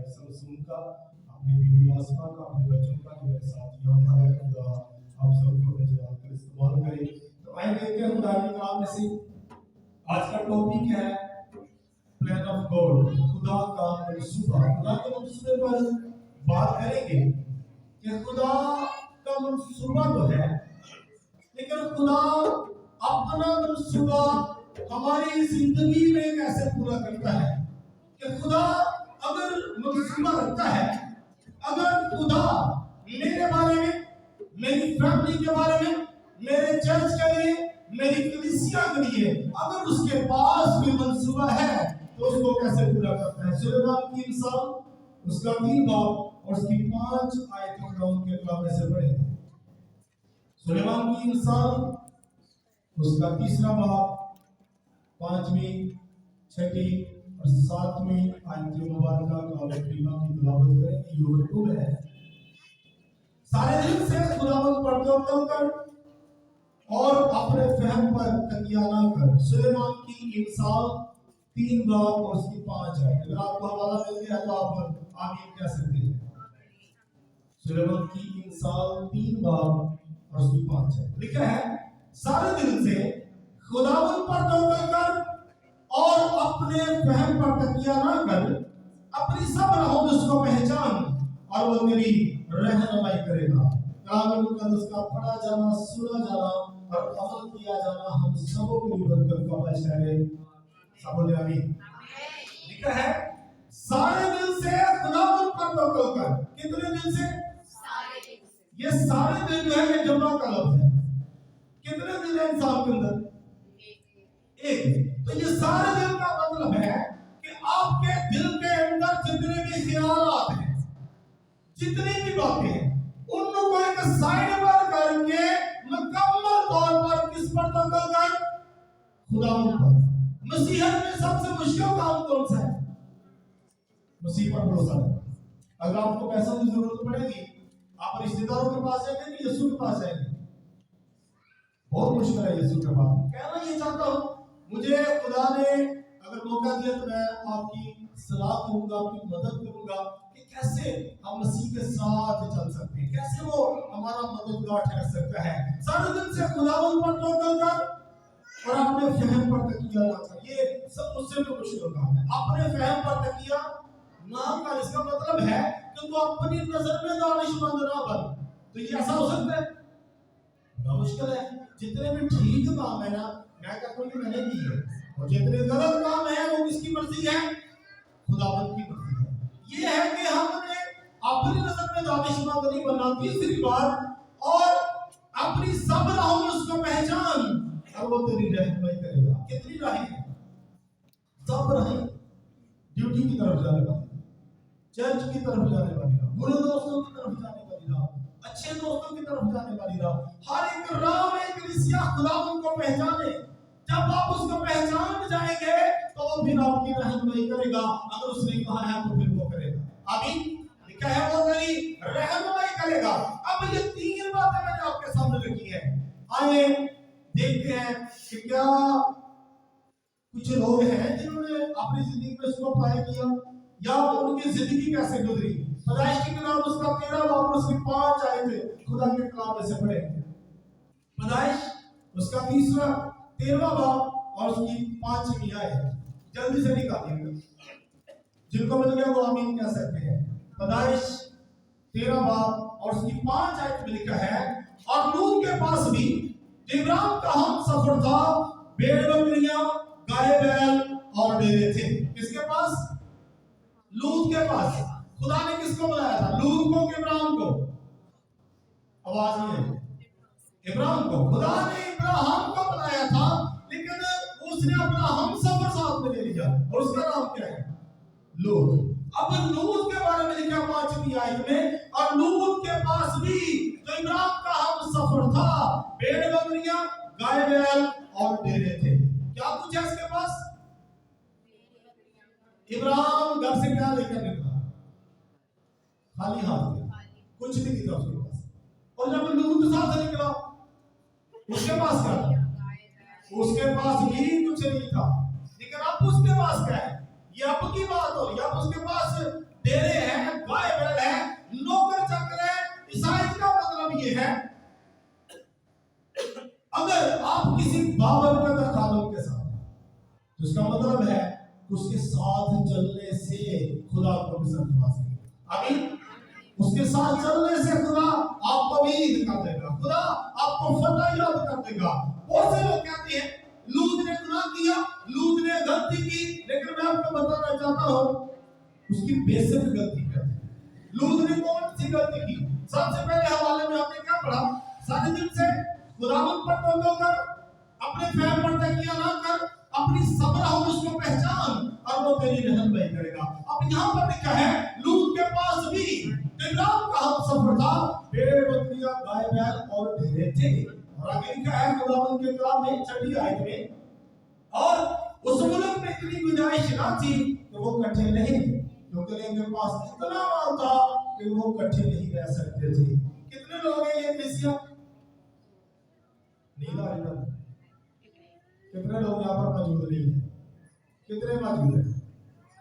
भाई समसून का, अपनी बीवी आसमा का, अपने बच्चों का जो मेरे साथ यहाँ पर है, खुदा आप सबको भेजा इस्तेमाल करें। तो आइए देखते हैं खुदा की कलाम में से आज का टॉपिक है प्लान ऑफ गॉड, खुदा का मंसूबा। खुदा के मंसूबे पर बात करेंगे कि खुदा का मंसूबा तो है, लेकिन खुदा अपना मंसूबा हमारी जिंदगी में कैसे पूरा करता है। कि खुदा अगर मंसूबा रखता है, अगर खुदा मेरे बारे में, मेरी फैमिली के बारे में, मेरे चर्च के लिए, मेरी कलीसिया के लिए अगर उसके पास भी मंसूबा है तो उसको कैसे पूरा करता है। सुलेमान की मिसाल, उसका 3 बाब और उसकी 5 आयतें के कलाम में से पढ़ेंगे। सुलेमान की मिसाल, उसका 3 बाब, 5वीं, 6वीं और 7वीं आयत मुबारका कलाम करीमा की तिलावत करें। ये यूट्यूब है। सारे दिल से खुदावंद पर तवक्कुल कर और अपने फहम पर तकिया ना कर। सुलेमान की इंसान 3 बाब और उसकी 5 आयत। अगर आपको हवाला मिल गया तो आप आमीन कह सकते हैं। सुलेमान की इंसान 3 बाब और उसकी 5 आयत लिखा है, सारे दिल से खुदावंद पर तवक्कुल कर और अपने फहम पर तकिया ना कर, अपनी सब राहों में उसको पहचान और वो तेरी रहनुमाई करेगा। कलाम मुकद्दस का पढ़ा जाना, सुना जाना और अमल किया जाना हम सबों के लिए बरकत का बायस है। सब बोले आमीन। लिखा है, सारे दिल से खुदावंद पर तवक्कुल कर। कितने दिल से? सारे दिल से। ये सारे दिल जो है ये जमा का लफ्ज है। कितने दिल है इंसान के अंदर? एक। तो ये सारे दिल का मतलब है कि आपके दिल के अंदर जितने भी ख्यालात हैं, जितनी भी बातें हैं, उनको एक साइड पर करके मुकम्मल तौर पर किस पर तवक्कुल कर? खुदावंद पर। मसीहत में सबसे मुश्किल काम कौन सा है? मसीह पर भरोसा रखना। अगर आपको पैसा की जरूरत पड़ेगी, आप रिश्तेदारों के पास जाएंगे कि यीशु के पास जाएंगे? बहुत मुश्किल है यीशु के पास। कहना ये चाहता हूँ, मुझे खुदा ने अगर मौका दिया तो मैं आपकी सलाह करूंगा, आपकी मदद करूंगा कि कैसे हम मसीह के साथ चल सकते हैं, कैसे वो हमारा मददगार ठहर सकता है। सारे दिन से खुदावंद पर तवक्कुल कर और अपने फहम पर तकिया ना कर। ये सब मुझसे भी मुश्किल काम है। अपने फहम पर तकिया ना कर, इसका मतलब है कि तू अपनी नजर में दानिशमंद ना बन। तो ये ऐसा हो सकता है? बड़ा मुश्किल है। जितने भी ठीक काम है ना, मैं कहता हूँ कि मैंने की है, और जितने गलत काम है वो किसकी मर्जी है? खुदावंद की मर्जी है। ये है कि हमने अपनी नजर में दानिशमंद नहीं बनना। तीसरी बात, और अपनी सब राहों में उसको पहचान और वो तेरी रहनुमाई करेगा। कितनी राहें हैं? सब राहें। ड्यूटी की तरफ जाने वाली, चर्च की तरफ जाने वाली राह, बुरे दोस्तों की तरफ जाने वाली राह, अच्छे दोस्तों की तरफ जाने वाली राह, हर एक राह में कलीसिया खुदावंद को पहचाने। जब आप उसको पहचान जाएंगे तो वो फिर आपकी रहनुमाई करेगा। अगर उसने कहा है तो फिर वो करेगा। आमीन। लिखा है वो तेरी रहनुमाई करेगा। अब ये 3 बातें मैंने आपके सामने रखी है। आइए देखते हैं कि क्या कुछ लोग हैं जिन्होंने अपनी जिंदगी में इसको अप्लाई किया या उनकी जिंदगी कैसे गुजरी। पैदाइश की किताब उसका 13 बाब उसकी 5 आयतें खुदा के कलाम में से पढ़ेंगे। पैदाइश उसका 13वां बाब और उसकी 5वीं आयत। जल्दी से निकालिएगा, जिनको मिल गया वो आमीन कह सकते हैं। पैदाइश 13 बाब और उसकी 5 आयत में लिखा है, और लूत के पास भी इब्राहिम का हम सफर था, भेड़ बकरियां, गाय बैल और डेरे थे। किसके पास? लूत के पास। खुदा ने किसको बुलाया था? लूत को कि इब्राहिम को? आवाज नहीं है। इब्राहिम को। खुदा ने इब्राहिम को बुलाया था, लेकिन उसने अपना हम सफर साथ में ले लिया, और उसका नाम क्या है? लूत। अब लूत के बारे में लिखा 5वीं आयत में, और लूत के पास भी जो इब्राहिम का हम सफर था, भेड़ बकरियां, गाय बैल और डेरे थे। क्या कुछ है इसके पास? इब्राहिम घर से क्या लेकर निकला? खाली हाथ गया, कुछ नहीं दिखा उसके पास। और जब लूत साथ निकला, उसके पास क्या था? उसके पास भी कुछ नहीं था। लेकिन अब उसके पास क्या है? ये अब की बात हो रही है। अब उसके पास डेरे उसका मतलब है उसके साथ चलने से खुदा आपको भी संतोष देगा। आमीन। उसके साथ चलने से खुदा आपको भी कर देगा, खुदा आपको फतह याद कर देगा। बहुत से लोग कहते हैं लूत ने गुनाह किया, लूत ने गलती की, लेकिन मैं आपको बताना चाहता हूं उसकी बेसिक गलती क्या थी। लूत ने कौन सी गलती की? सबसे पहले हवाले में आपने क्या पढ़ा? सारे दिन से खुदावंद पर तवज्जो कर, अपने फैम पर तकिया ना कर, अपनी सब्र और उसको पहचान और वो तेरी रहनुमाई करेगा। अब यहाँ पर लिखा है लूत के पास भी इब्राहिम का हम सफर था, भेड़ बकरियां गाय बैल और ढेरे थे। और आगे लिखा है खुदावंद के कलाम में 6वीं आयत में, और उस मुल्क में इतनी गुंजाइश ना थी कि वो इकट्ठे नहीं थे, क्योंकि उनके पास इतना माल था कि वो इकट्ठे नहीं रह सकते थे। कितने लोग हैं ये कलीसिया? नींद आ रही है? कितने लोग यहाँ पर मौजूद नहीं है? कितने मौजूद है?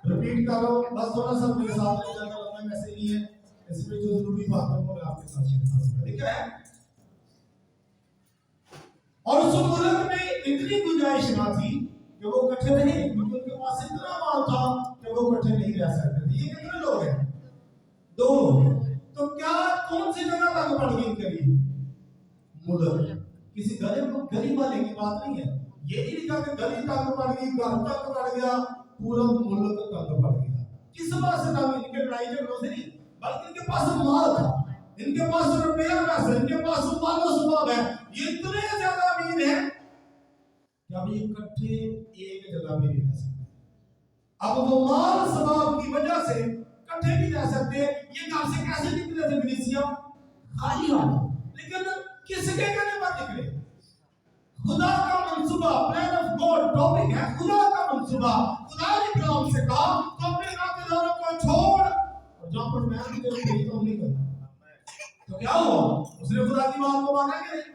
रिपीट करो, बस थोड़ा सा मेरे साथ में ज्यादा लंबा मैसेज नहीं है, इसमें जो जरूरी बात है वो मैं आपके साथ शेयर करूंगा। ठीक है? और उस मुल्क में इतनी गुंजाइश ना थी कि वो इकट्ठे नहीं, क्योंकि उनके पास इतना माल था कि वो इकट्ठे नहीं रह सकते थे। ये कितने लोग हैं? 2 लोग। तो क्या कौन सी जगह तक पड़ गई करीब? मुल्क। किसी गरीब वाले की बात नहीं है। ये नहीं लिखा कि गली तक पड़ गई, घर तक पड़ गया, पूरा मुल्क तक पड़ गया। किस बात से? इनके लड़ाई झगड़ों से नहीं, बल्कि इनके पास माल था, इनके पास रुपया पैसा, इनके पास मालो स्वभाव है, ये इतने ज्यादा अमीर है कि अब ये इकट्ठे एक जगह पे नहीं रह सकते। अब वो माल स्वभाव की वजह से इकट्ठे नहीं रह सकते। ये घर से कैसे निकले थे कलीसिया? खाली हाथ। लेकिन किसके कहने पर निकले? खुदा का मंसूबा, प्लान ऑफ गॉड टॉपिक है खुदा का मंसूबा। खुदा ने इब्राहिम से कहा तो अपने नातेदारों को छोड़ और जहां पर मैं तुझे भेजता हूं निकल। तो क्या हुआ? उसने खुदा की बात को माना कि नहीं?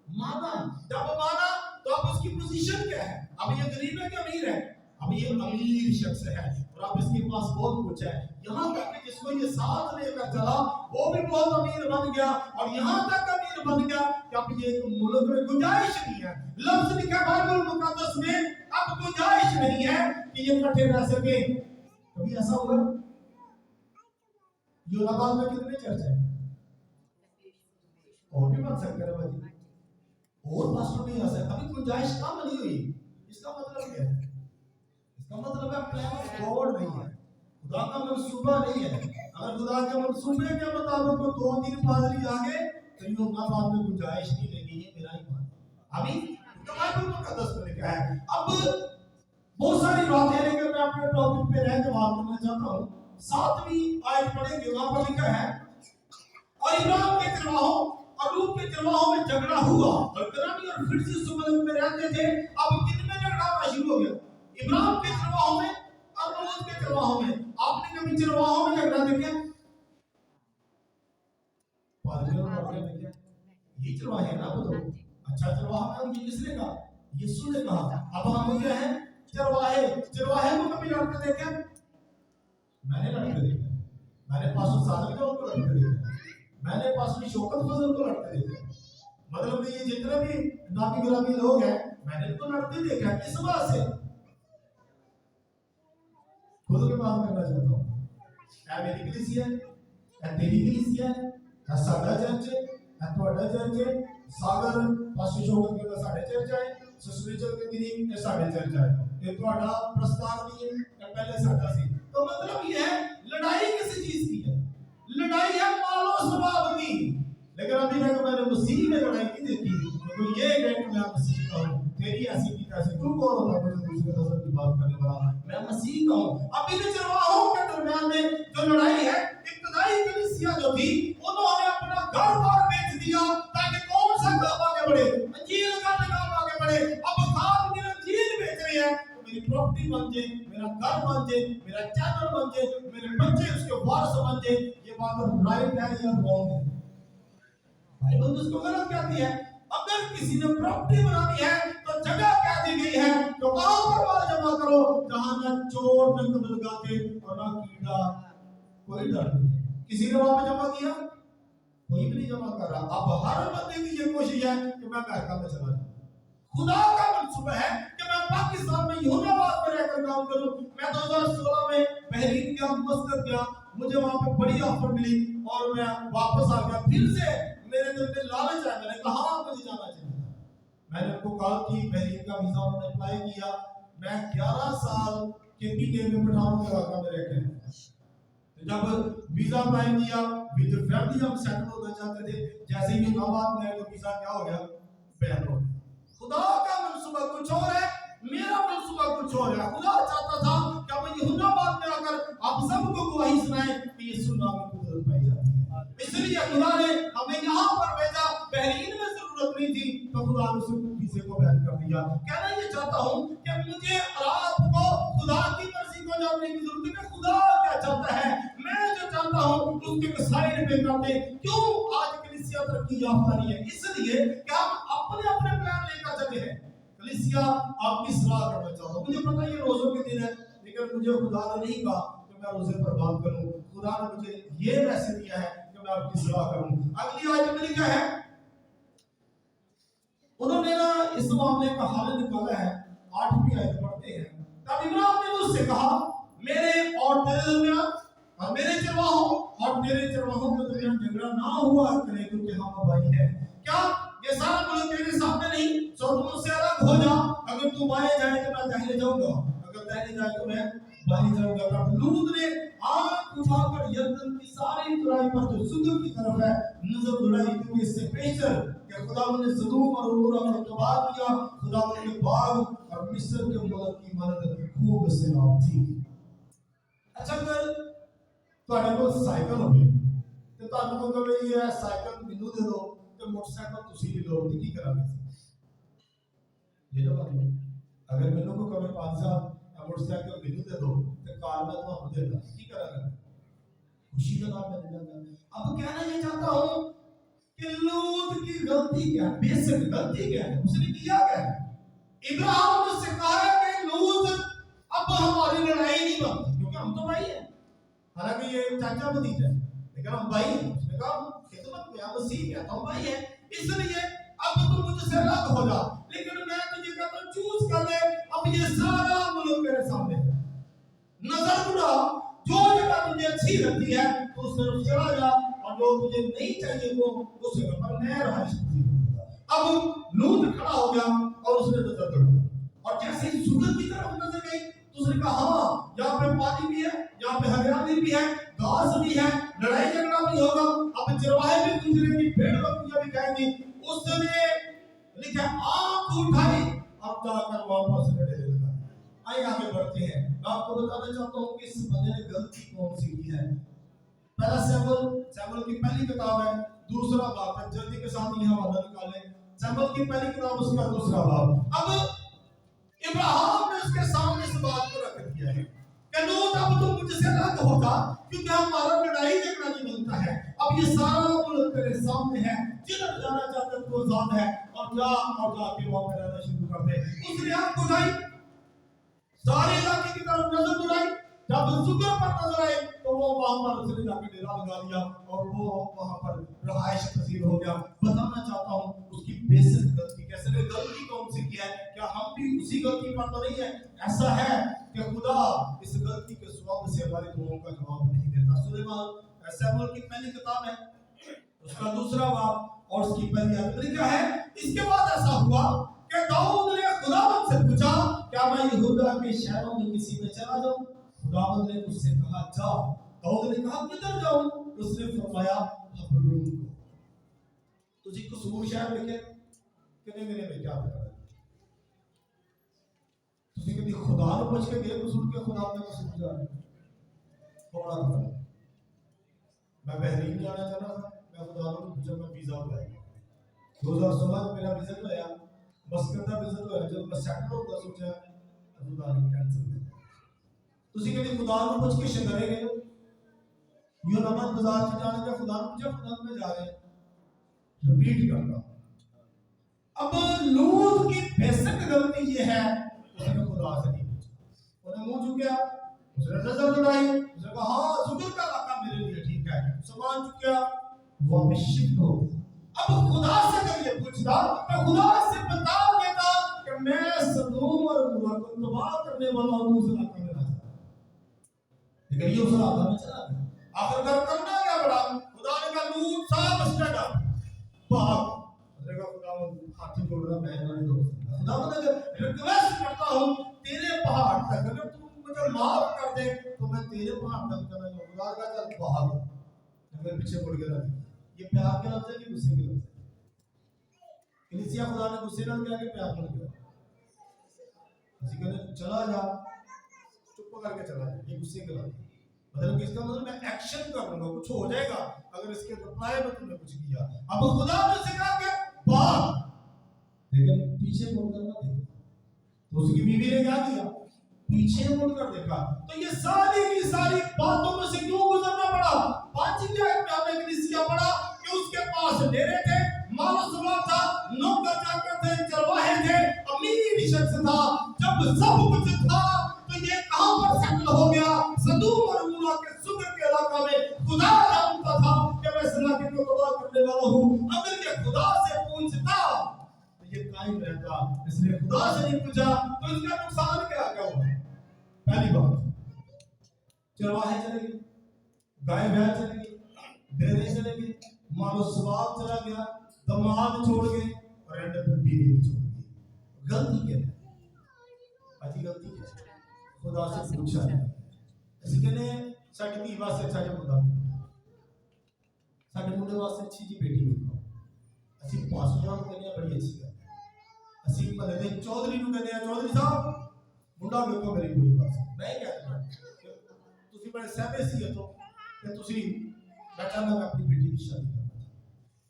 माना। जब माना तो अब उसकी पोजीशन क्या है? अब ये गरीब है कि अमीर है? अब ये अमीर शख्स है और अब इसके पास बहुत कुछ है। यहाँ तक कि जिसको ये साथ लेकर चला वो भी बहुत अमीर बन गया, और यहाँ तक अमीर बन गया कि अब ये मुल्क में गुंजाइश नहीं है। लफ्ज लिखा बाइबल मुकद्दस में, अब गुंजाइश नहीं है कि ये इकट्ठे रह सके। कभी ऐसा हुआ? यूनाबाद में कितने चर्च है? और भी बन सकते हैं भाई, और पास्टर नहीं आ सकता। अभी गुंजाइश कहाँ बनी हुई? इसका मतलब क्या है? इसका मतलब है प्लान ऑफ गॉड नहीं है, खुदा का मंसूबा नहीं है। अगर खुदा के मंसूबे के मुताबिक वो 2-3 पादरी आगे तो यूनाबाद में गुंजाइश नहीं रहेगी। ये मेरा ही मान। अभी तो बाइबल मुकद्दस में लिखा है। अब बहुत सारी बातें हैं, लेकिन मैं अपने टॉपिक पे रह जवाब देना चाहता हूँ। 7वीं आयत पढ़ेंगे, वहां पर लिखा है और इब्राहिम के चरवाहों और लूत के चरवाहों में झगड़ा हुआ, और करानी और फिर से सुमन में रहते थे। अब किन में झगड़ा होना शुरू हो गया? इब्राहिम के चरवाहों में और लूत के चरवाहों में। आपने कभी चरवाहों में झगड़ा देखा? ये चरवाहे हैं ना, वो तो अच्छा चरवाहा है। ये किसने कहा? यीशु ने कहा। अब हम क्या है? चरवाहे। चरवाहे को कभी लड़ते देखे? मैंने लड़ते देखा, मैंने पास्टर सादिक को लड़ते देखा, मैंने पास्टर शौकत फजल को लड़ते देखा। मतलब ये जितने भी नामी गिरामी लोग हैं मैंने इनको लड़ते देखा। किस बात से? खुद की बात करना चाहता हूँ। क्या मेरी कलीसिया है? क्या तेरी कलीसिया है? क्या सादा चर्च है? क्या ਤੁਹਾਡਾ चर्च है? सागर पास्टर शौकत के साडे चर्च है, ससुरेचल के दिन साडे चर्च है। ये ਤੁਹਾਡਾ प्रस्ताव नहीं है, पहले साडा सी। तो मतलब ये है लड़ाई किस चीज की है? लड़ाई है मालो स्वभाव की। लेकिन अभी तक मैंने मसीह में लड़ाई नहीं देखी। तो ये कह कि मैं मसीह का हूँ, तेरी ऐसी की तैसी। तू कौन होता है मुझे दूसरे नजर की बात करने वाला? मैं मसीह का हूँ। अभी तो चरवाहों के दरमियान में जो लड़ाई है, इब्तदाई कलीसिया जो थी उन्होंने अपना घर बार बेच दिया ताकि कौन सा काम आगे बढ़े? अंजील का काम आगे बढ़े। अब खाद मेरा अंजील बेच रही है तो मेरी प्रॉपर्टी बन जाए, मेरा घर बन जाए, मेरा चैनल बन जाए, मेरे बच्चे उसके वारिस बन जाए। ये बात राइट है या रॉन्ग है? बाइबल उसको गलत कहती है। अगर किसी ने प्रॉपर्टी बनानी है तो जगह कह दी गई है तो वहां पर माल जमा करो जहां ना चोर न कदम लगाते और ना कीड़ा, कोई डर नहीं है। किसी ने वहां पे जमा किया? कोई भी नहीं जमा कर रहा। अब हर बंदे की ये कोशिश है कि मैं अमेरिका में चला जाऊं। खुदा का मंसूबा है कि मैं पाकिस्तान में यूनाबाद में रहकर काम करूं। मैं 2016 में बहरीन गया, मस्कत गया, मुझे वहां पे बड़ी ऑफर मिली और मैं वापस आ गया। फिर से मेरे दिल में लालच आया, मैंने कहा हाँ मुझे जाना चाहिए। मैंने उनको कॉल की, बहरीन का वीजा उन्होंने अप्लाई किया। मैं 11 साल के पीके में पठानों के वाक़ा में रह गया। जब वीजा अप्लाई किया, विद फैमिली हम सेटल होना चाहते थे, जैसे ही यूनाबाद में आए तो वीजा क्या हो गया, बैन हो गया। खुदा का मंसूबा कुछ और है, मेरा मंसूबा कुछ और है। खुदा चाहता था कि हम यूनाबाद में आकर आप सबको गवाही सुनाएं कि यीशु नाम में कुदरत पाई जाती है। इसलिए खुदा ने हमें यहाँ पर भेजा। बहरीन में जरूरत नहीं थी तो खुदा ने उस वीजे को बैन कर दिया। कहना ये चाहता हूँ कि मुझे और आपको खुदा की मर्जी को जानने की जरूरत है। खुदा क्या चाहता है, मैं जो चाहता हूँ उसके साइड पे कर दे। क्यों आज कलीसिया तरक्की याफ्ता नहीं है? इसलिए कि हम अपने अपने प्लान लेकर चले हैं। कलीसिया आपकी सलाह करना चाहता हूँ। मुझे पता है ये रोजों के दिन है, लेकिन मुझे खुदा ने नहीं कहा कि मैं रोजे पर बात करूँ। खुदा ने मुझे ये मैसेज दिया है कि मैं आपकी सलाह करूँ। अगली आयत में लिखा है, उन्होंने ना इस मामले का हल निकाला है। 8वीं आयत पढ़ते हैं। तब इब्राहिम ने उससे कहा, मेरे और तेरे दरमियान और मेरे चरवाहों और तेरे चरवाहों के दरमियान झगड़ा ना हुआ करे, क्योंकि हम भाई हैं। क्या ये सारा मुल्क तेरे सामने नहीं? सो तुम मुझसे अलग हो जा। अगर तू बाएं जाए तो मैं दाहिने जाऊंगा, अगर दाहिने जाए तो मैं बाएं जाऊंगा। तब लूत ने आंख उठाकर यरदन की सारी तुराई पर जो सुदूर की तरफ है नजर दौड़ाई, क्योंकि इससे बेहतर कि खुदावंद ने सदूम और उमरा को तबाह किया। खुदावंद ने बाग और मिस्र के मुल्क की मदद खूब सलाम थी। अच्छा, अगर ਤੁਹਾਡੇ ਕੋਲ ਸਾਈਕਲ ਹੋਵੇ ਤੇ ਤੁਹਾਨੂੰ ਕੋਈ ਕਹੇ ਇਹ ਸਾਈਕਲ ਮੈਨੂੰ ਦੇ ਦਿਓ ਤੇ ਮੋਟਰਸਾਈਕਲ ਤੁਸੀਂ ਵੀ ਲਓ, ਤੇ ਕੀ ਕਰਾਂਗੇ? ਇਹ ਤਾਂ ਬਾਤ ਹੈ। अगर ਮੈਨੂੰ ਕੋਈ ਕਹੇ ਪਾਦ ਸਾਹਿਬ मोटरसाइकिल ਮੈਨੂੰ ਦੇ ਦਿਓ ਤੇ ਕਾਰ ਮੈਂ ਤੁਹਾਨੂੰ ਦੇ ਦਾਂ, ਕੀ ਕਰਾਂਗੇ? खुशी का नाम मिल जाता। अब कहना ये चाहता हूँ कि लूत की गलती क्या है, बेसिक गलती क्या है, उसने किया क्या है? इब्राहिम ने उससे कहा कि लूत अब हमारी लड़ाई नहीं बनती, क्योंकि हम तो भाई हैं। हालांकि ये चाचा भतीजा है, लेकिन हम भाई हैं। उसने कहा खिदमत में हम मसीह में हम भाई हैं, इसलिए अब तू मुझसे अलग हो जा। लेकिन मैं तुझे कहता हूँ चूज कर ले। अब ये सारा मुल्क मेरे सामने है, नजर उड़ा, जो जगह तुझे अच्छी लगती है तो उस तरफ चला जा, और जो तुझे नहीं चाहिए वो उस जगह पर मैं रहाइश करूंगा। अब लूत खड़ा हो गया और उसने नजर दौड़ाई, और जैसे ही सूरज की तरफ नजर गई तो उसने कहा हाँ यहाँ पे पानी भी है, यहाँ पे हरियाली भी है, घास भी है, लड़ाई झगड़ा भी होगा, अब चरवाहे भी गुजरेंगी, भेड़ बकरियां भी खाएंगी। उसने लिखा आंख उठाई और जाकर वापस डेरे लगा। आइए आगे बढ़ते हैं। मैं आपको बताना चाहता हूँ कि इस बंदे ने गलती कौन सी की है। पहला सैमुएल की पहली किताब है, दूसरा बाब है। जल्दी के साथ ये हवाला निकालें। सैमुएल की पहली किताब, उसका दूसरा बाब। अब इब्राहिम ने उसके सामने इस बात को रख दिया है कि लूत अब तुम मुझसे अलग होगा, क्योंकि हमारा लड़ाई झगड़ा नहीं बनता है। अब ये सारा मुल्क तेरे सामने है, जिधर जाना चाहते तो आजाद है, और जाके वहां पर रहना शुरू कर दे। उसने आंख उठाई, सारे इलाके की तरफ नजर दौड़ाई। जब जुगर पर नजर आए तो वो वहां पर उसने जाके डेरा लगा लिया और वो वहां पर रहाइश पसीर हो गया। बताना चाहता हूँ उसकी बेसिक गलती कैसे, गलती कौन सी की है? क्या हम भी उसी गलती पर तो नहीं है? ऐसा है कि खुदा इस गलती के स्वाब से हमारी दुआओं का जवाब नहीं देता। सुलेमान सैमुएल की पहली किताब है, उसका दूसरा बाब और उसकी पहली आयत में लिखा है, इसके बाद ऐसा हुआ कि दाऊद ने खुदावंद से पूछा, क्या मैं यहूदा के शहरों में किसी में चला जाऊं? खुदावंद ने उससे कहा जा। दाऊद ने कहा किधर जाऊं? उसने फरमाया हबरून को। तुझे कसूर शहर लिखे किने मेरे में क्या पता? तुझे कभी खुदा ने पूछ के गए कसूर के? खुदा ने कसूर जाने थोड़ा था। मैं बहरीन जाना चाह रहा था, मैं खुदा ने पूछा, मैं वीजा अप्लाई 2016 में मेरा वीजा आया, मस्कत का वीजा आया। जब मैं सेटल होगा सोचा खुदा ने कैंसिल कर दिया। तुझे कभी खुदा ने पूछ के शगरे गए यो नमन बाजार से जाने का? खुदा ने पूछा, खुदा में जा रहे हैं। रिपीट करता। अब लूत की बेसिक गलती ये है, उसने खुदा से नहीं पूछा, उन्हें मुंह चुकिया, उसने नजर दौड़ाई, उसने कहा हाँ जुगर का इलाका मेरे लिए ठीक है, सामान चुकिया, वापस शिफ्ट हो गया। अब खुदा से अगर ये पूछता, मैं खुदा से बता देता कि मैं सदोम और لیکن یہ اس راستہ میں چلا گیا. آخرکار کرنا کیا پڑا؟ خدا نے کہا لوط صاحب اسٹینڈ اپ بھاگ. نے کہا خدا ہاتھ جوڑ رہا میں نہیں دوڑ سکتا. خدا نے ریکویسٹ کرتا ہوں تیرے پہاڑ تک اگر تو مجھے معاف کر دے تو میں تیرے پہاڑ تک چلا جاؤں. خدا کا چل بھاگ. اگر پیچھے مڑ کے رہ یہ پیار کے لفظ ہے کہ غصے کے لفظ ہے؟ کلیسیا خدا نے غصے نہ کیا کہ پیار نہ کیا. اسی کہنے چلا جا چپ کر کے چلا جا. یہ غصے کے لفظ مطلب اس کا مطلب میں ایکشن کر لوں گا کچھ ہو جائے گا اگر اس کے رپلائی میں تم نے کچھ کیا. اب خدا نے اسے کہا کہ بھاگ لیکن پیچھے مڑ کر نہ دیکھا. تو اس کی بیوی نے کیا کیا؟ پیچھے مڑ کر دیکھا. تو یہ ساری کی ساری باتوں میں سے کیوں گزرنا پڑا؟ 5 آیت میں ہمیں کلیسیا پڑھا کہ اس کے پاس ڈیرے تھے، مال و سمال تھا، نوکر چاکر تھے، چرواہے تھے، امیر شخص تھا. جب سب کچھ تھا تو یہ کہاں پر سیٹل ہو گیا؟ سدوم اور عمورہ کے سگر کے علاقہ میں. خدا جانتا تھا کہ میں اس علاقے کو تباہ کرنے والا ہوں. اگر یہ خدا سے پوچھتا تو یہ قائم رہتا. اس نے خدا سے نہیں پوچھا تو اس کا نقصان کیا ہوا؟ پہلی بات چرواہے چلے گئے، گائے بھینس چلے گئے، ڈیرے چلے گئے، مال و سباب چلا گیا، دماد چھوڑ گئے اور اینڈ پہ بیوی بھی چھوڑ گئی. غلطی کیا ہے؟ اچھی غلطی کیا ہے؟ خدا سے پوچھا ہے. اسی کہنے ساڑھے دی واسطے اچھا جب خدا ساڑھے منڈے واسطے اچھی جی بیٹی بھی اسی پاسیاں کہنے بڑی اچھی ہے. اسی مدد چودھری نو کہنے ہیں چودھری صاحب منڈا بیٹھو میری بڑی بات میں کہتا ہوں تسی بڑے سہمے سی ہے تو کہ تسی بیٹھا میں اپنی بیٹی کی شادی کرنا.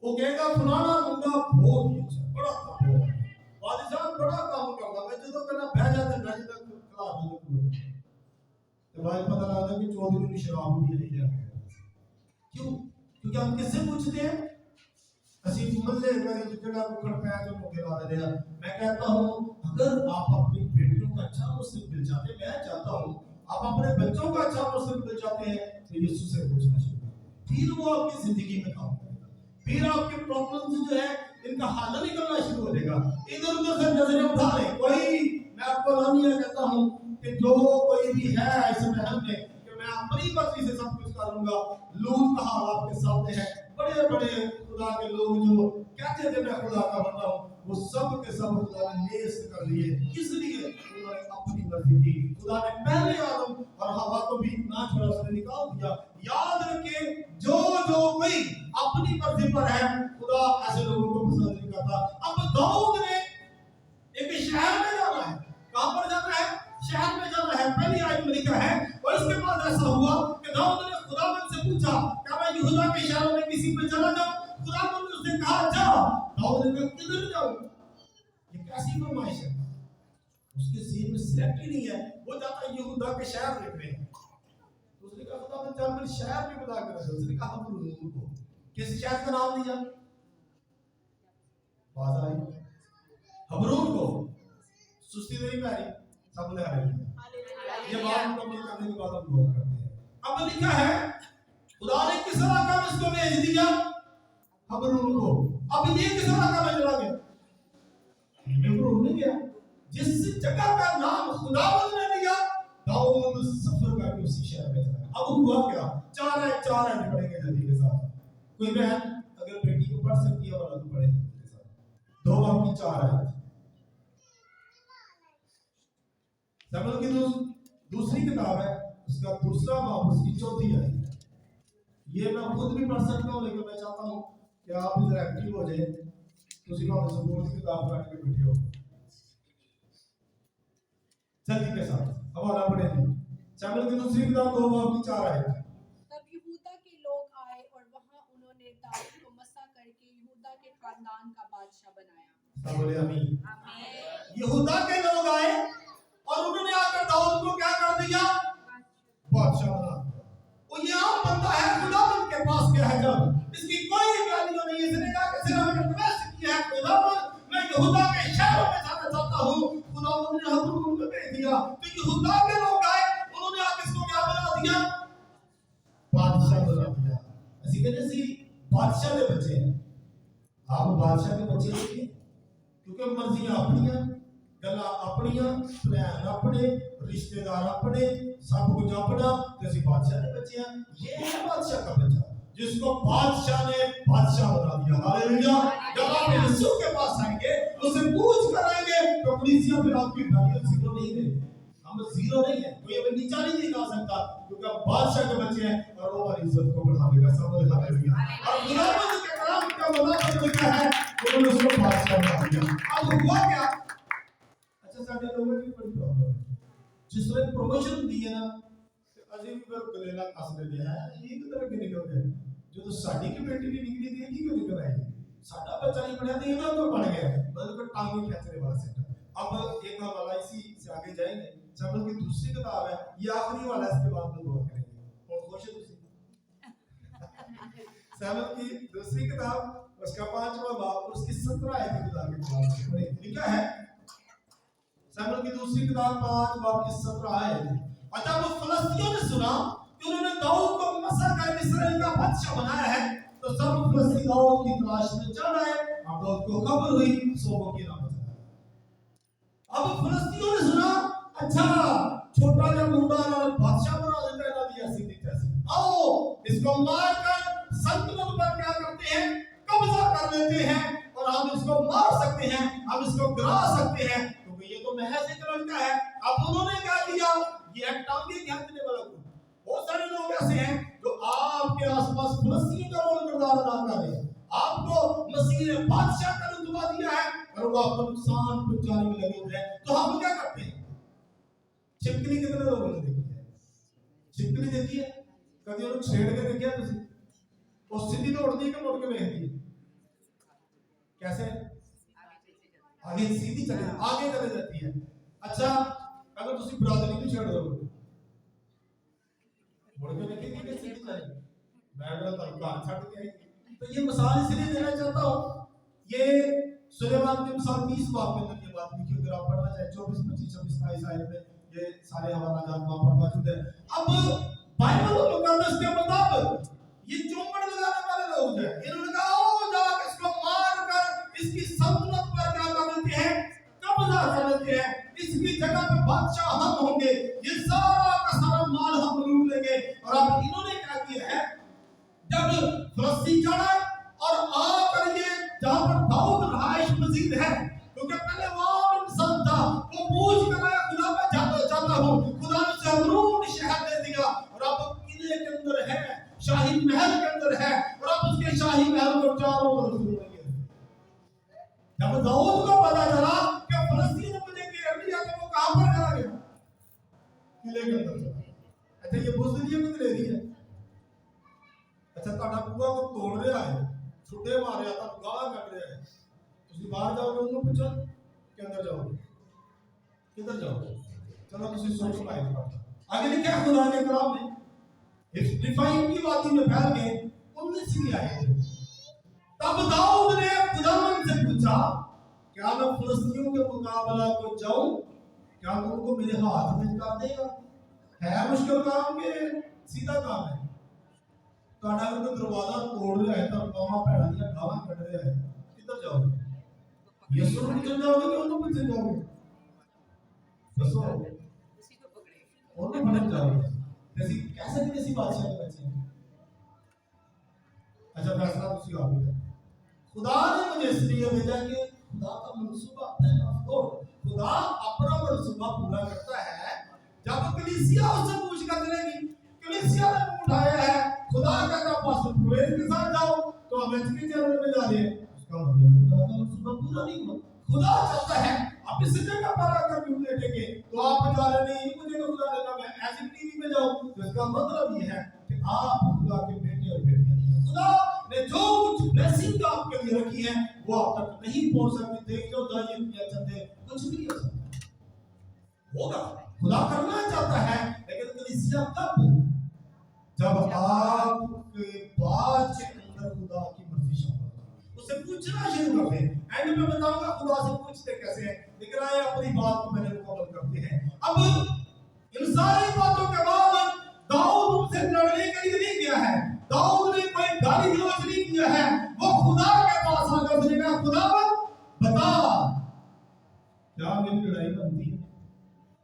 وہ کہے گا فلانا منڈا بہت ہی اچھا بڑا کام ہے والد صاحب بڑا کام کرتا میں جدو کہنا بہ جاتے بہ جاتے کلاس میں تو بھائی پتہ لگتا کہ چودھری نے شراب بھی نہیں لیا. کیوں؟ کیونکہ ہم کس سے پوچھتے ہیں؟ اسی ملے میں جڑا ککڑ پیا جو موقع لا دے رہا. میں کہتا ہوں اگر آپ اپنی بیٹیوں کا اچھا مستقبل چاہتے ہیں، میں چاہتا ہوں آپ اپنے بچوں کا اچھا مستقبل چاہتے ہیں تو یسوع سے پوچھنا شروع کریں. پھر وہ آپ کی زندگی میں کام کرے گا. پھر آپ کے پرابلمز جو ہے ان کا حل نکلنا شروع ہو جائے گا. ادھر ادھر سے نظریں اٹھا لیں. کوئی میں آپ کو نامیہ کہتا ہوں کہ جو کوئی بھی ہے اس محل میں کہ میں اپنی مرضی سے سب کچھ کروں گا. لوط کا حال آپ کے سامنے ہے. بڑے بڑے خدا کے لوگ جو کہتے تھے میں خدا کا بندہ ہوں وہ سب کے سب خدا نے نیست کر لیے. کس لیے؟ خدا نے اپنی مرضی کی. خدا نے پہلے آدم اور حوا کو بھی نہ چھوڑا اس نے نکال دیا. یاد رکھیں جو کوئی اپنی مرضی پر ہے خدا ایسے لوگوں کو پسند نہیں کرتا. اب داؤد نے ایک شہر میں جانا ہے. کہاں پر جانا ہے؟ شہر میں جانا ہے. پہلی آیت میں لکھا ہے اور اس کے بعد ایسا ہوا کہ داؤد نے خداوند سے پوچھا کیا میں یہودا کے شہروں میں کسی پہ چلا جاؤں؟ خداوند نے اس نے کہا جا. داؤد نے کہا کدھر جاؤں؟ یہ کیسی فرمائش ہے؟ اس کے ذہن میں سلیکٹ ہی نہیں ہے. وہ جاتا ہے یہودا کے شہر دیکھنے. اس نے کہا خداوند چل مجھے شہر بھی بتا کر. اس نے کہا ہبرون کو. کس شہر کا نام دیا؟ واضح آئی ہبرون کو. سستی نہیں پیاری سب نے آئی. یہ بات مکمل کرنے کے بعد ہم دعا کرتے ہیں. اب لکھا ہے خدا نے کس علاقہ میں اس کو بھیج دیا؟ ہبرون کو. اب یہ کس علاقہ میں چلا گیا؟ ہبرون نہیں گیا. جس جگہ کا نام خداوند نے دیا داؤد سفر کر کے اسی شہر میں چلا. اب ہوا کیا؟ چار آیت پڑھیں گے جلدی کے ساتھ. کوئی بہن اگر بیٹی کو پڑھ سکتی ہے والا تو پڑھے جلدی کے ساتھ. 2 باب کی 4 آیت. سمجھ کی دوسری کتاب ہے اس کا دوسرا باب اس کی 4 آیت ہے. یہ میں خود بھی پڑھ سکتا ہوں لیکن میں چاہتا ہوں کہ آپ ادھر ایکٹیو ہو جائیں. تو اسی بات سپورٹ کی کتاب پڑھ کے بیٹھے ہو جلدی کے ساتھ حوالہ پڑھیں گے. شامل کی دوسری کتاب 2 باب کی 4 آیت. تب یہودا کے لوگ آئے اور وہاں انہوں نے داؤد کو مسح کر کے یہودا کے خاندان کا بادشاہ بنایا. سب بولے آمین. یہودا کے لوگ آئے اور انہوں نے آ کر داؤد کو کیا کر دیا؟ بادشاہ بنا دیا. وہ یہ عام بندہ ہے. خداوند کے پاس کیا ہے جب اس کی کوئی ویلیو نہیں. اس نے کہا کہ صرف ریکویسٹ کیا ہے خداوند میں یہودا کے شہروں میں جانا چاہتا ہوں. خداوند نے ہبرون میں بھیج دیا. تو یہودا کے لوگ آئے انہوں نے آ کے اس کو کیا بنا دیا؟ بادشاہ بنا دیا. اسی کہنے سی بادشاہ کے بچے ہیں. آپ بادشاہ کے بچے نہیں ہیں کیونکہ مرضیاں اپنی ہیں गल्लां अपनियां, प्लान अपने, रिश्तेदार अपने, सब कुछ अपना, तो ਅਸੀਂ बादशाह के बच्चे हैं। ये है बादशाह का बच्चा जिसको बादशाह ने बादशाह बना दिया। हालेलुया। जब आप यीशु के पास आएंगे उससे पूछ कर आएंगे तो कलीसिया फिर आपकी वैल्यू जीरो नहीं रहेगी। हम जीरो नहीं है, कोई हमें नीचा नहीं दिखा सकता क्योंकि आप बादशाह के बच्चे हैं और वो हमारी इज्जत को बढ़ावेगा। सब बोले हालेलुया। और खुदावंद के कलाम का मतलब क्या है? उन्होंने उसको बादशाह बना दिया। अब हुआ क्या? अच्छा साडे लोगों की बड़ी प्रॉब्लम है, जिसने प्रमोशन दी है ना ਅਸੀਂ ਵੀ ਫਿਰ ਗਲੇਲਾ ਕੱਸ ਲੈਂਦੇ ਆ ਇਹ ਕਿਧਰ ਕਿ ਨਿਕਲ ਗਏ ਜਦੋਂ ਸਾਡੀ ਕਮੇਟੀ ਨਹੀਂ ਨਿਕਲੀ ਤੇ ਇਹ ਕਿਉਂ ਨਿਕਲ ਆਈ ਸਾਡਾ ਬੱਚਾ नहीं पढ़ा तो ये तो बन गया मतलब कि टांगों खींचने वाला सेट। अब एक वाला इसी से आगे जाएंगे। शमूएल की दूसरी किताब है, ये आखिरी वाला, इसके बाद में दुआ करेंगे। और खुश है शमूएल की दूसरी किताब उसका 5वां बाब और उसकी 17 आयत खुदा के कलाम लिखा है। शमूएल की दूसरी किताब 5 बाब की 17 आयत। और जब फिलिस्तियों ने सुना कि उन्होंने दाऊद को मसा कर इस्राएल का बादशाह बनाया है तो सब फिलिस्ती दाऊद की तलाश में चल आए। अब दाऊद को खबर हुई सो वो की नाम है। अब फिलिस्तियों ने सुना अच्छा छोटा सा मुंडा बादशाह बना देता है ना दिया सीधी तैसी, आओ इसको मारकर सल्तनत पर क्या करते हैं कब्जा कर लेते हैं और हम इसको मार सकते हैं, हम इसको गिरा सकते हैं क्योंकि ये तो महज एक लड़का है। अब उन्होंने क्या किया, ये टांगे खींचने वाला ग्रुप, बहुत सारे लोग ऐसे हैं जो आपके आसपास फिलिस्तीन का रोल किरदार अदा कर रहे हैं। आपको मसीह ने बादशाह का रुतबा दिया है और वो आपको नुकसान पहुंचाने में लगे हुए हैं। तो हम क्या करते हैं? छिपकली कितने लोगों ने देखी है? छिपकली देखी है कभी? उन्होंने छेड़ के देखी है तुझे? और सीधी दौड़ती है कि मुड़ के देखती है? कैसे? आगे सीधी चले आगे चले जाती है। अच्छा अगर तुसी बरादरी को छेड़ दो मुड़ के देखेंगे कि सीधी चले मैं अगर तलवार छड़ के आएगी। तो ये मिसाल इसलिए देना चाहता हूं, ये सुलेमान की मिसाल 30 बाब में ये बात लिखी, अगर आप पढ़ना चाहे 24 25 26 27 आयत में ये सारे हवाला जात वहां पर मौजूद है। अब बाइबल मुकद्दस के मुताबिक ये चौपड़ लगाने वाले लोग हैं, इन्होंने कहा ओ जाके इसको मार कर इसकी सल्तनत पर क्या कर लेते हैं कब्जा कर लेते हैं, इसकी जगह पे बादशाह हम होंगे, ये सारा का सारा माल हम लूट लेंगे। और अब इन्होंने क्या किया है, जब फिलिस्ती चढ़ा और आकर ये जहां पर दाऊद रहाइश मजीद है क्योंकि पहले वहां इंसान था वो पूछ कर आया खुदा मैं जाता हूं, खुदा ने उसे अमरूद शहर दे दिया और अब किले के अंदर है, शाही महल के अंदर है और अब उसके शाही महल को चारों तरफ सुन रही है। जब दाऊद को पता चला कि फिलिस्ती ने मुझे घेर लिया तो वो कहां पर चला गया? किले के अंदर चला। अच्छा ये बुज़दिली में ले रही है। अच्छा ਤੁਹਾਡਾ ਬੂਆ को तोड़ रहा है, छुट्टे मार रहा था, गाला ਕੱਢ रहा है, ਤੁਸੀਂ ਬਾਹਰ ਜਾਓਗੇ ਉਹਨੂੰ ਪੁੱਛੋ ਕਿ ਅੰਦਰ ਜਾਓਗੇ किधर जाओगे? चलो तुसी सोच पाए। आगे लिखा है खुदा के कलाम में, इस रिफाइन की वादी में फैल गए 19वीं आयत। तब दाऊद ने खुदावंद से पूछा क्या मैं फिलिस्तियों के मुकाबला को जाऊं, क्या तुमको मेरे हाथ में कर देगा? है मुश्किल काम के सीधा काम है? ਤੁਹਾਡਾ ਕੋਈ ਦਰਵਾਜ਼ਾ ਤੋੜ ਰਿਹਾ ਹੈ ਤਾਂ ਬਾਹਾਂ ਪੈੜਾਂ ਦੀਆਂ ਗਾਲਾਂ ਕੱਢ ਰਿਹਾ ਹੈ, ਕਿੱਧਰ ਜਾਓਗੇ? ਯਿਸੂ ਨੂੰ ਪੁੱਛਣ ਜਾਓਗੇ ਕਿ ਉਹਨੂੰ ਪੁੱਛਣ ਜਾਓਗੇ? ਦੱਸੋ ਉਹਨੂੰ ਫੜਨ ਜਾਓਗੇ ਤੇ ਅਸੀਂ ਕਹਿ ਸਕਦੇ ਅਸੀਂ ਬਾਦਸ਼ਾਹ ਦੇ ਬੱਚੇ हैं। अच्छा फैसला तुसी आप ही खुदा ने मुझे इसलिए भेजा कि खुदा का मंसूबा खुदा अपना मंसूबा पूरा करता है। जब कलीसिया उससे पूछ कर चलेगी, कलीसिया ने उठाया है खुदा का पास प्रवेश के साथ जाओ तो हम इसके चरण में जा रहे हैं, उसका मतलब खुदा का मंसूबा पूरा नहीं हुआ। खुदा चाहता है आप इस जगह पर आकर भी लेटेंगे तो आप जा रहे नहीं मुझे तो खुदा ने कहा मैं ऐसी टीवी में जाऊं, तो इसका मतलब ये है कि आप खुदा के बेटे और बेटियां नहीं हैं। खुदा ने जो कुछ ब्लेसिंग आपके लिए रखी है वो आप तक नहीं पहुंच सकती। देख लो दाइए क्या चलते कुछ भी हो सकता होगा, खुदा करना चाहता है लेकिन कलीसिया कब? जब आपके बात के अंदर खुदा की मर्जी शामिल हो, उससे पूछना शुरू कर दे। एंड में बताऊंगा खुदा से पूछते कैसे हैं, लेकिन आए अपनी बात को मैंने मुकम्मल करते हैं। अब इन सारी बातों के बाद दाऊद उनसे लड़ने के लिए नहीं गया है, दाऊद ने कोई गाली गलौज नहीं किया है, वो खुदा के पास आकर उसने कहा खुदा बता क्या मेरी लड़ाई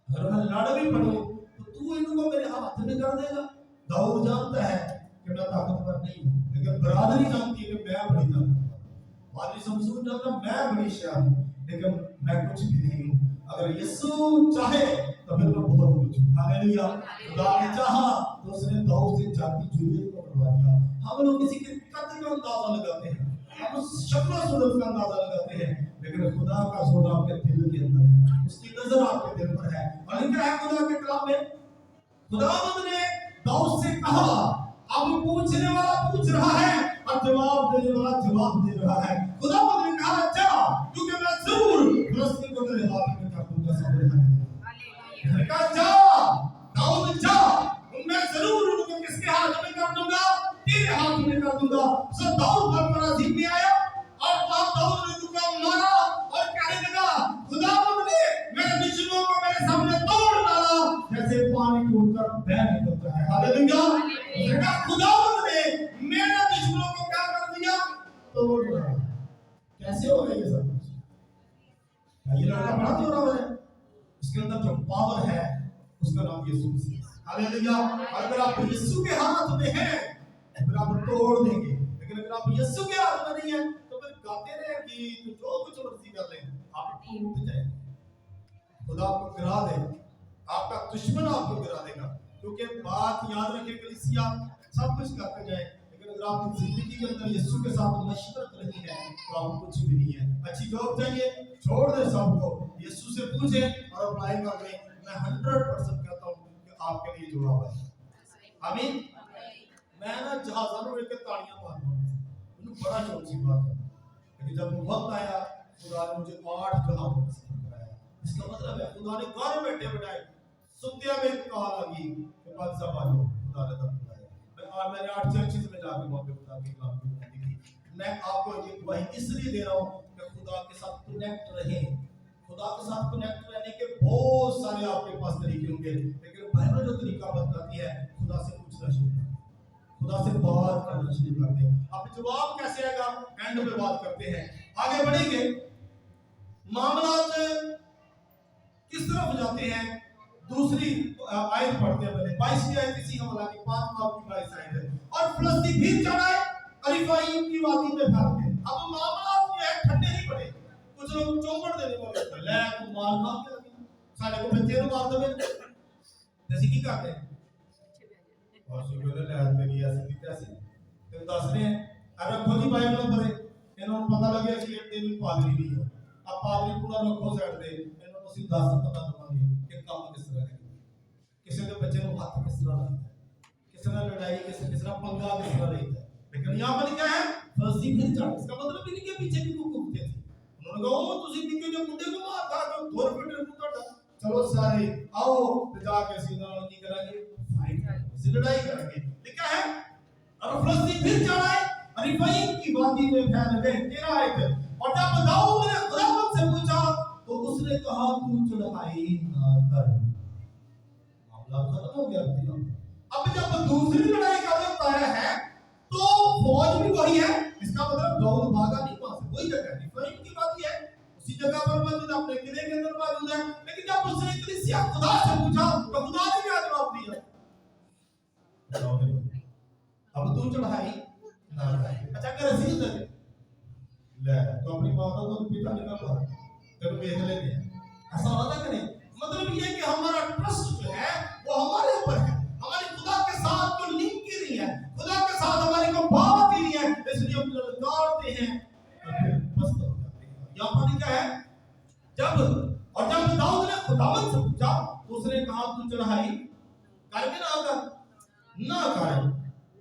अगर मैं लड़ भी पड़ूं तो तू इनको मेरे हाथ में कर देगा। दाऊद जानता है कि मैं ताकतवर नहीं हूं, लेकिन बरादरी जानती है कि मैं बड़ी ताकतवर। वाली समसून जानता मैं बड़ी शान हूं, लेकिन मैं कुछ भी नहीं हूं। अगर यीशु चाहे तो फिर मैं बहुत कुछ हूं। हालेलुया। खुदा ने चाहा तो उसने दाऊद से जाति जूलियत को करवा दिया। हम लोग किसी के कद का अंदाजा लगाते हैं, हम शक्ल सूरत का अंदाजा लगाते हैं, लेकिन खुदा का सोना आपके दिल के अंदर है, उसकी नजर आपके दिल पर है। और लिखा है खुदा के कलाम में, खुदावंद ने दाऊद से कहा, अब पूछने वाला पूछ रहा है और जवाब देने वाला जवाब दे रहा है। खुदावंद ने कहा जा, क्योंकि मैं जरूर फिलिस्तीन को तेरे हाथ में कर दूंगा। हालेलुया। कहा जा दाऊद जा, मैं जरूर उनको किसके हाथ में कर दूंगा? तेरे हाथ में कर दूंगा। सो दाऊद बरपराजी में आया और दाऊद ने उनको मारा और कहने लगा, खुदावंद ने मेरे दुश्मनों को मेरे सामने तोड़ डाला जैसे पानी टूटकर बह निकलता है। हालेलुया। खुदावंद ने मेरे दुश्मनों को क्या कर दिया? तोड़ डाला। कैसे हो गया ये सब कुछ? ये लड़का बड़ा जोर है, उसके अंदर जो पावर है उसका नाम यीशु मसीह है। हालेलुया। अगर आप यीशु के हाथ में हैं फिर आप तोड़ देंगे, लेकिन अगर आप यीशु के हाथ में नहीं है तो फिर गाते रहे गीत, जो कुछ मर्जी कर लें, आप टूट जाएंगे। खुदा आपको गिरा देगा, आपका दुश्मन आपको गिरा देगा। क्योंकि बात याद रखें कलीसिया, सब कुछ करते जाए, लेकिन अगर आपकी जिंदगी के अंदर यीशु के साथ मशवरत नहीं है तो आपको कुछ भी नहीं है। अच्छी जॉब चाहिए, छोड़ दे सबको, यीशु से पूछे और अप्लाई कर लें। मैं 100% कहता हूँ कि आपके लिए जवाब है। आमीन। मैं ना जहाज़ों में लेकर तालियां मारता हूँ, मुझे बड़ा शौक सी बात है, लेकिन जब वक्त आया खुदा ने मुझे 8 जहाज़ों में सफर कराया। इसका मतलब है खुदा ने घर बैठे बैठाए सुतिया में कहा लगी कि बात सब आ जाओ, खुदा ने तब बुलाया। मैंने 8 चर्चिज में जाके वहाँ पे खुदा के कलाम की बातें की। मैं आपको ये गवाही इसलिए दे रहा हूँ कि खुदा के साथ कनेक्ट रहें। खुदा के साथ कनेक्ट रहने के बहुत सारे आपके पास तरीके होंगे, लेकिन बाइबल जो तरीका बताती है, खुदा से पूछना शुरू करें, खुदा से बात करना शुरू करते हैं। अब जवाब कैसे आएगा एंड में बात करते हैं। आगे बढ़ेंगे, मामला किस तरफ जाते हैं? दूसरी आयत पढ़ते हैं पहले 22वीं आयत इसी हमला की 5 बाब की 22 आयत है। और फिलिस्ती फिर चढ़ाए अरीफाईम की वादी में भाग गए। अब मामला ये है, ठंडे नहीं पड़े, कुछ लोग चौंकड़ देने वाले ले तू मार खा के लगे साडे को बच्चे नु मार देवे जैसे की करते हैं और सुबह ले तेरी ऐसी की कैसी ते दस रहे हैं। अब रखो जी बाइबल पढ़े, इन्होंने पता लगे कि एक दिन पादरी नहीं है। अब पादरी पूरा रखो साइड पे, इन्होंने सीधा पता दवांगे कि काम किस तरह है, किसी के बच्चे को हाथ किस तरह लगता है, किसी ने लड़ाई किस तरह पंगा किस तरह लेता है। लेकिन यहाँ पर क्या है? फर्जी फिर चढ़, इसका मतलब इनके पीछे भी कुछ घूमते थे। उन्होंने कहा ओ तुसी निके जो मुंडे को मार खा के धोर पिटे को काटा, चलो सारे आओ ते जाके सीधा की करेंगे, फाइट करेंगे, लड़ाई करेंगे। ठीक है? और फलस्तीन फिर चढ़ाए अरीफाईम की वादी में फैल गए। 13 आयत। और जब दाऊद ने खुदावंद से पूछा तो उसने कहा तू चढ़ाई ना कर। मामला खत्म हो गया। अब जब दूसरी लड़ाई का वक्त आया है तो फौज भी वही है, इसका मतलब दाऊद भागा नहीं, वहां से वही जगह अरीफाईम की वादी है, उसी जगह पर मौजूद अपने किले के अंदर मौजूद है। लेकिन जब उसने कलीसिया खुदा से पूछा तो खुदा ने क्या जवाब दिया? अब तू चढ़ाई ना कर। अच्छा कर रसीद दे ले तो अपनी मां का तो पिता निकल रहा तेरे देख लेते हैं, ऐसा होता कि नहीं? मतलब ये कि हमारा ट्रस्ट जो है वो हमारे ऊपर है, हमारे खुदा के साथ कोई लिंक ही नहीं है, खुदा के साथ हमारी कोई बात ही नहीं है, इसलिए हम ललकारते हैं और फिर पस्त हो जाते हैं। यहाँ पर क्या है? जब दाऊद ने खुदावंद से पूछा उसने कहा तू चढ़ाई कर के ना कर।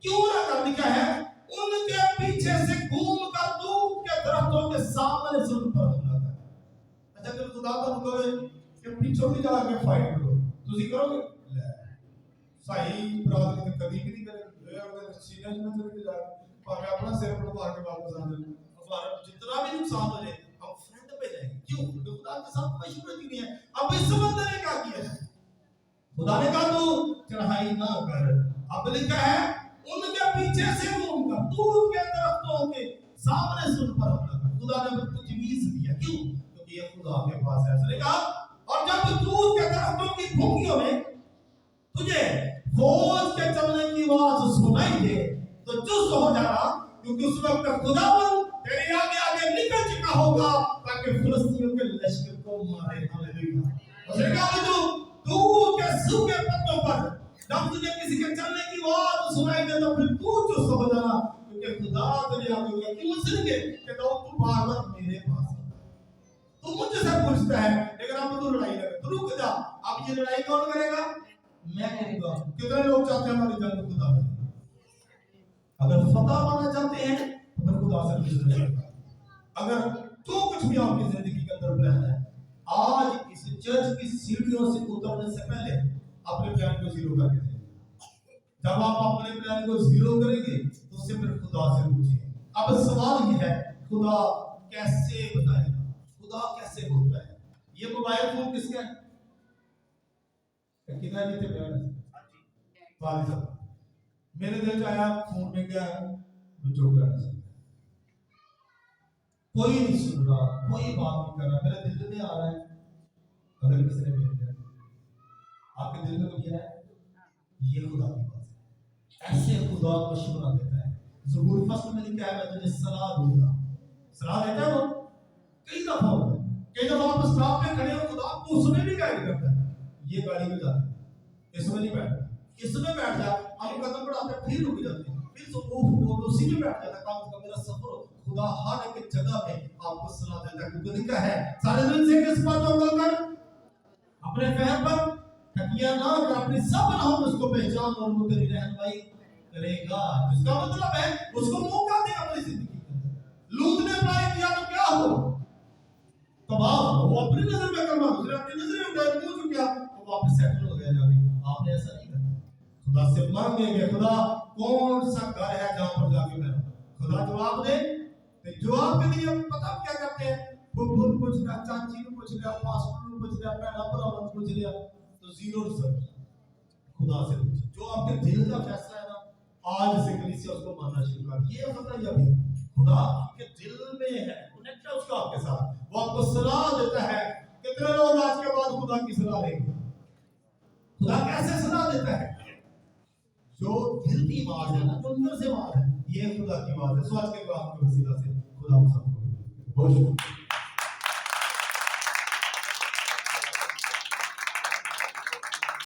क्यों ना कर? लिखा है उनके पीछे से घूम कर दूध के दरख्तों के सामने से उन पर हमला कर। अच्छा अगर खुदा का हुक्म कि पीछे भी जाके फाइट करो, तुसी करोगे? ले सही बरादरी ने कभी भी नहीं करेंगे। अगर सीनियर में चले के जाके पर अपना सिर पर मार के वापस आ जाए, हमारा जितना भी नुकसान हो जाए हम फ्रंट पे जाएंगे। क्यों? क्योंकि खुदा के साथ मशवरत ही नहीं है। अब इस बंदे ने क्या किया है? खुदा ने कहा तू चढ़ाई ना कर। अब लिखा है उनके पीछे से घूमकर दूध के दरख्तों के सामने से उन पर हमला कर। खुदा ने तजवीज दिया। क्यों? क्योंकि ये खुदा के पास है। उसने कहा और जब तू उसके दरख्तों की भूमियों में तुझे फौज के चलने की आवाज सुनाई दे तो चुस्त हो जाना, क्योंकि उस वक्त खुदावन तेरे आगे आगे निकल चुका होगा ताकि फिलिस्तीनियों के लश्कर को मारे। हालेलुया। उसने कहा कि तू के सूखे पत्तों पर जब तुझे किसी के चलने की आवाज सुनाई दे तो फिर तू चुस्त हो जाना, क्योंकि खुदा तेरे आगे होगा। क्यों इसलिए कि तू बार-बार मेरे पास आता है, तू मुझसे पूछता है, लेकिन अब तू लड़ाई लगे तो रुक जा। अब ये लड़ाई कौन करेगा? मैं करूंगा। कितने लोग चाहते हैं हमारी जंग खुदा करे? अगर फतह पाना चाहते हैं तो फिर खुदा से पूछना चाहिए। अगर जो कुछ भी आपकी जिंदगी के अंदर प्लान है, आज इस चर्च की सीढ़ियों से उतरने से पहले अपने प्लान को जीरो करके देंगे। जब आप अपने प्लान को जीरो करेंगे तो उससे फिर खुदा से पूछिए। अब सवाल ये है, खुदा कैसे बताएगा? खुदा कैसे बोलता है? ये मोबाइल फोन किसका है? कितना ये थे प्यार वाले साहब मेरे दिल चाहे फोन में क्या जो करना चाहिए, कोई नहीं सुन रहा, कोई बात नहीं कर रहा, मेरे दिल में आ रहा है। अगर किसी ने भेज दिया आपके दिल में तो क्या है? ये खुदा की बात है। ऐसे खुदा मशवरा देता है। ज़बूर फसल में लिखा है, मैं तुझे सलाह दूंगा। सलाह देता है वो कई दफा होता है। कई दफा आप स्टॉप पे खड़े हो, खुदा आपको उसमें भी गाइड करता है। ये गाड़ी में जाते हैं, इसमें नहीं बैठता, इसमें बैठ जा, हम कदम बढ़ाते फिर रुक जाते हैं, फिर वो उसी में बैठ जाता है। काम का मेरा सफर खुदा हर एक जगह में आपको सलाह देता है, क्योंकि लिखा है सारे दिन से किस पर तवक्कुल कर, अपने फहम पर तकिया ना कर, अपनी सब राहों में उसको पहचान और वो तेरी रहनुमाई करेगा। इसका मतलब है उसको मौका दे अपनी जिंदगी के अंदर। लूत ने अप्लाई किया तो क्या हो? तबाह हो। वो अपनी नजर में करना, दूसरे अपनी नजर में उठाए मुंह झुकिया तो वापस सेटल हो गया जाके। आपने ऐसा नहीं करना। खुदा से मांगेंगे, खुदा कौन सा घर है जहां पर जाके मैं रहूं? खुदा जवाब दे। तो जवाब के लिए पता क्या करते हैं? फुफू पूछ लिया, चाची को पूछ लिया, पास्टर को पूछ लिया, पहला भरा पूछ लिया, तो जीरो रिजल्ट। खुदा से पूछिए, जो आपके दिल का फैसला है ना, आज से कलीसिया उसको मानना शुरू कर। ये बताइए अभी खुदा आपके दिल में है, कनेक्ट है उसका आपके साथ, वो आपको सलाह देता है। कितने लोग आज के बाद खुदा की सलाह लेंगे? खुदा कैसे सलाह देता है? जो दिल की आवाज है ना, जो अंदर से आवाज है, ये खुदा की आवाज है। सो आज के बाद के वसीला से खुदा हम सबको बहुत शुक्रिया।